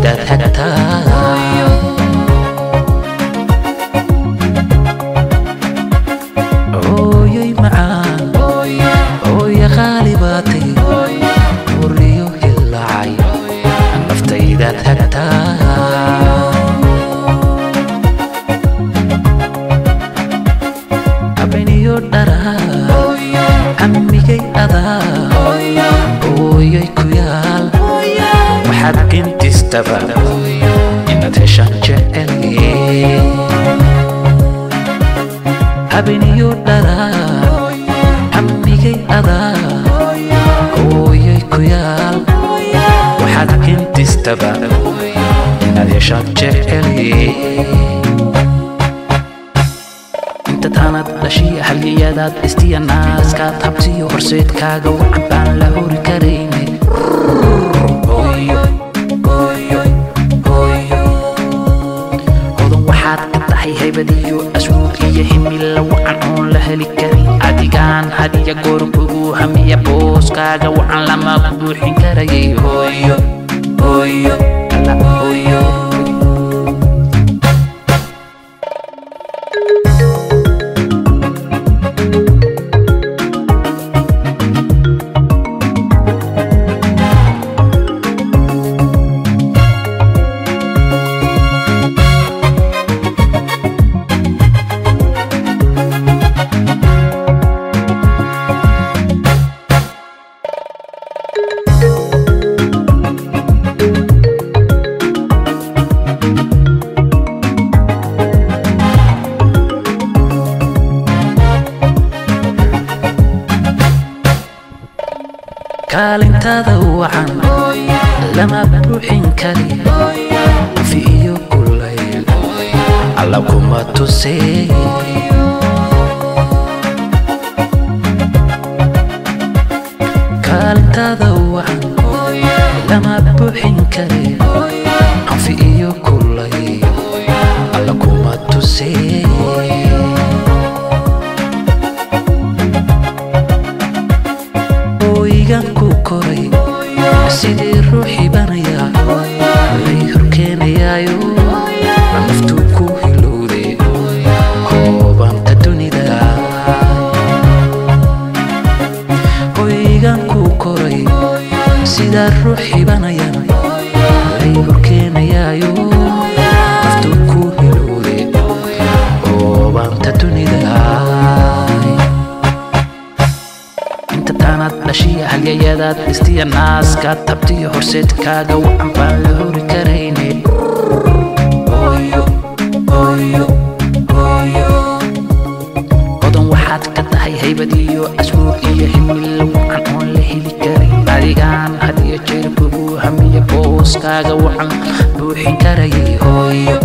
naftaydaad hagtaa ooyoy macaan ooya qaali baatay horiyo hilacay naftaydaad hagtaa abeniyo dharaa amigay adaa ooyoy ku yaal waxaad intistaba inaad heshaan jecel abeniyo dharaa amigay adaa ooyoy ku yaal waxaad intistaba inaad heshaan jecel taanad dhashiya halyadaad istiya naaskaad habsiyo horseedkaaga wacan baan la hori karayne hodan waxaad ka tahay haybadiyo asluub iyo himila wacan oon la heli karin adigaan hadiya goor kugu hamiya booskaaga wacan lama ku buuxin karayay hooyo hooyo alla hooyo kaalintaada wacan lama buuxin kari fi iyo kulayl alla kuma tusay kaalintaada wacan lama buuxin kari fi iyo kulayl alla kuma tusay ku koray sidii ruuxii banaya lay horkeenayaayo naftu ku hilowday hoobanta dunida hoygan ku koray sidaa ruuxii banaya lay horkeenayaayo naftu ku hilowday hoobanta dunida taanad dhashiya halyadaad istiya naaskaad habtiyo horseedkaaga wacan baan la hori karayne hodan waxaad ka tahay haybadiyo asluub iyo himila wacan oon la heli karin adigaan hadiyo jeer kugu hamiya booskaaga wacan buuxin karayay hooyo